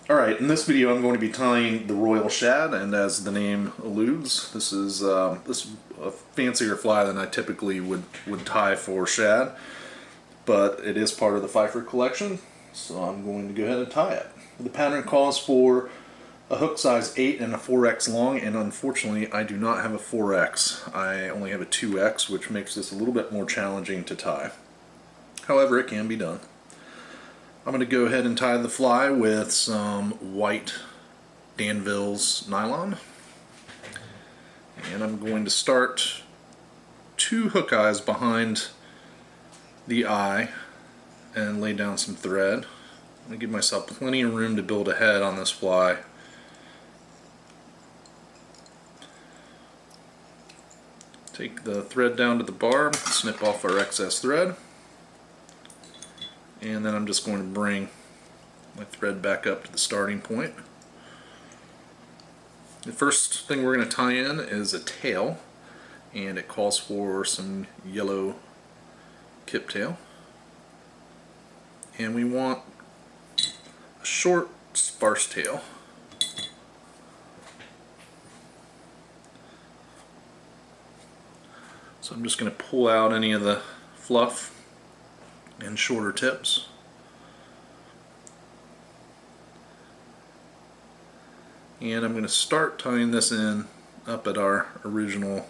Alright, in this video I'm going to be tying the Royal Shad, and as the name alludes, this is a fancier fly than I typically would tie for shad, but it is part of the Pfeiffer collection, so I'm going to go ahead and tie it. The pattern calls for a hook size 8 and a 4X long, and unfortunately I do not have a 4X. I only have a 2X, which makes this a little bit more challenging to tie. However, it can be done. I'm going to go ahead and tie the fly with some white Danville's nylon. And I'm going to start 2 hook eyes behind the eye and lay down some thread. I'm going to give myself plenty of room to build a head on this fly. Take the thread down to the barb, snip off our excess thread. And then I'm just going to bring my thread back up to the starting point. The first thing we're going to tie in is a tail, and it calls for some yellow kip tail. And we want a short sparse tail. So I'm just going to pull out any of the fluff and shorter tips. And I'm going to start tying this in up at our original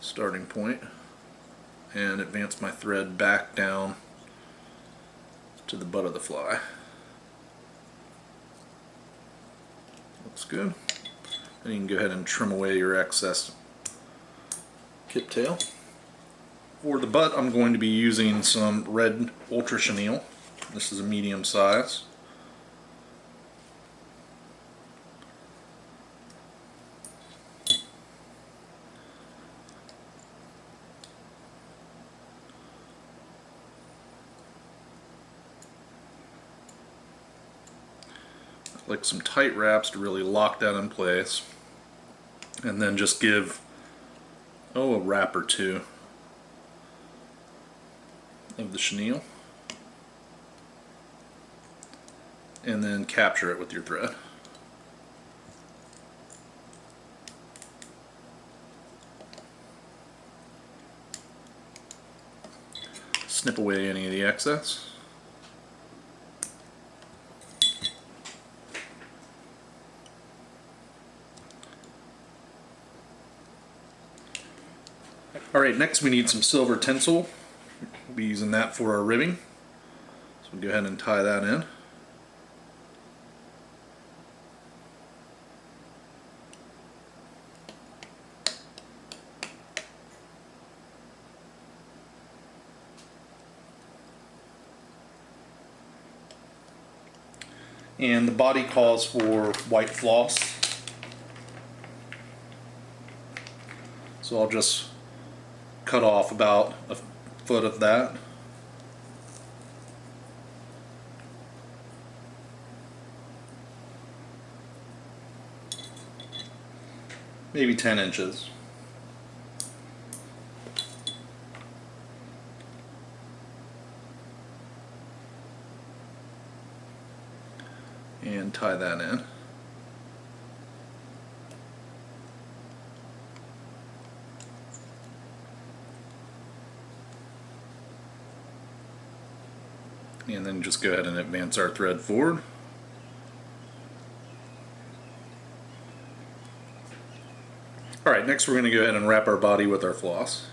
starting point and advance my thread back down to the butt of the fly. Looks good. And you can go ahead and trim away your excess kip tail. For the butt, I'm going to be using some red Ultra Chenille. This is a medium size. I like some tight wraps to really lock that in place, and then just give a wrap or two of the chenille, and then capture it with your thread. Snip away any of the excess. Alright, next we need some silver tinsel. We'll be using that for our ribbing. So we'll go ahead and tie that in. And the body calls for white floss. So I'll just cut off about a foot of that. Maybe 10 inches. And tie that in. And then just go ahead and advance our thread forward. Alright, next we're going to go ahead and wrap our body with our floss.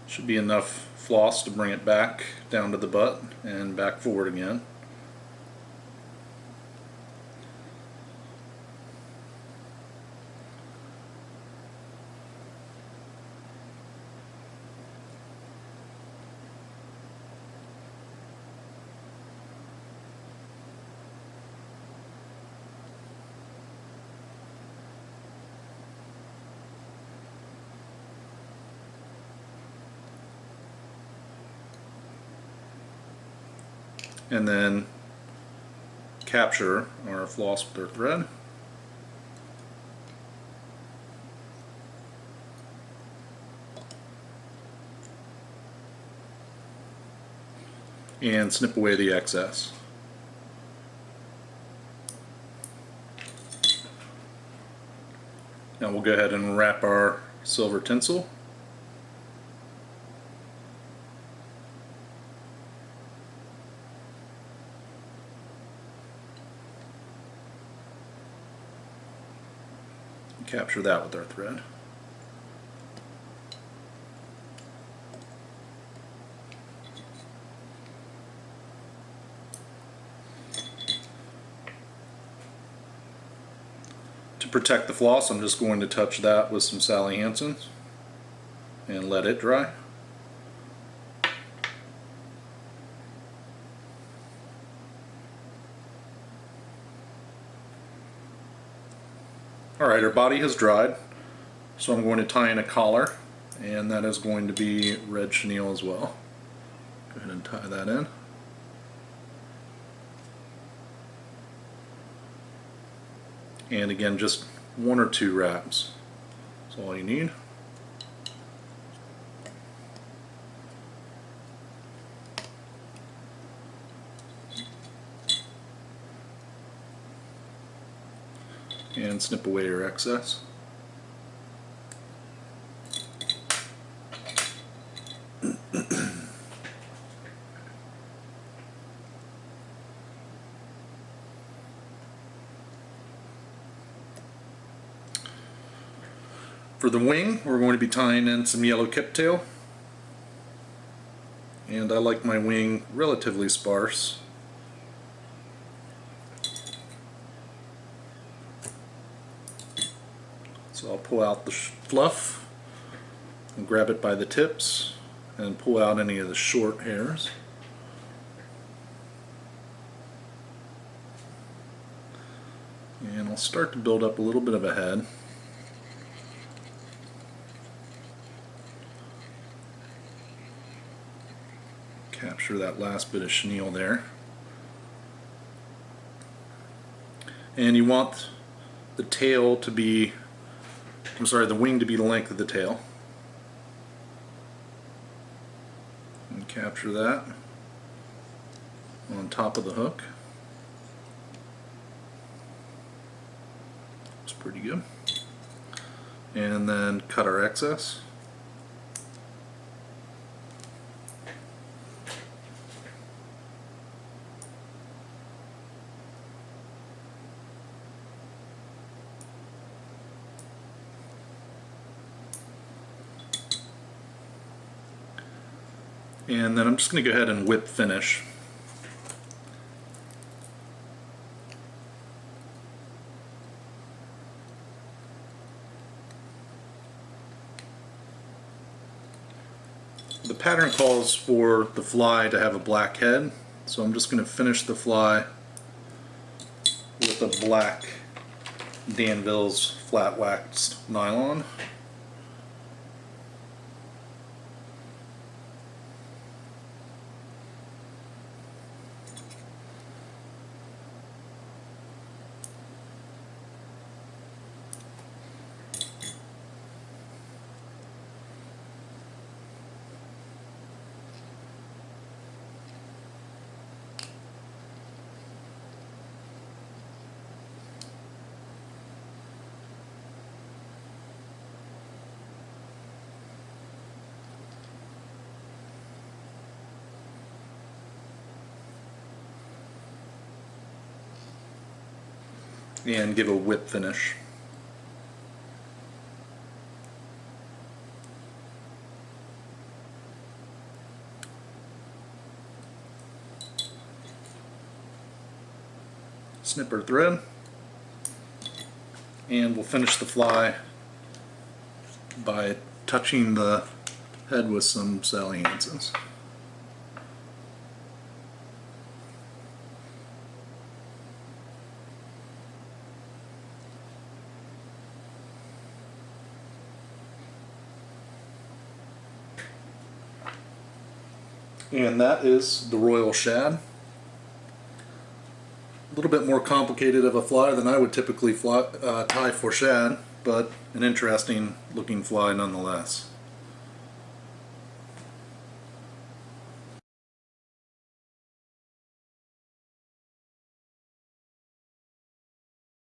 Should be enough floss to bring it back down to the butt and back forward again. And then capture our floss with our thread. And snip away the excess. Now we'll go ahead and wrap our silver tinsel. Capture that with our thread. To protect the floss, I'm just going to touch that with some Sally Hansen's and let it dry. Alright, our body has dried, so I'm going to tie in a collar, and that is going to be red chenille as well. Go ahead and tie that in. And again, just 1 or 2 wraps. That's all you need. And snip away your excess. For the wing, we're going to be tying in some yellow kiptail. And I like my wing relatively sparse. So I'll pull out the fluff and grab it by the tips and pull out any of the short hairs. And I'll start to build up a little bit of a head. Capture that last bit of chenille there. And you want the tail to be, the wing to be the length of the tail. And capture that on top of the hook. It's pretty good. And then cut our excess. And then I'm just going to go ahead and whip finish. The pattern calls for the fly to have a black head, so I'm just going to finish the fly with a black Danville's flat waxed nylon. And give a whip finish. snip our thread, and we'll finish the fly by touching the head with some Sally Hansen's. And that is the Royal Shad. A little bit more complicated of a fly than I would typically tie for shad, but an interesting looking fly nonetheless.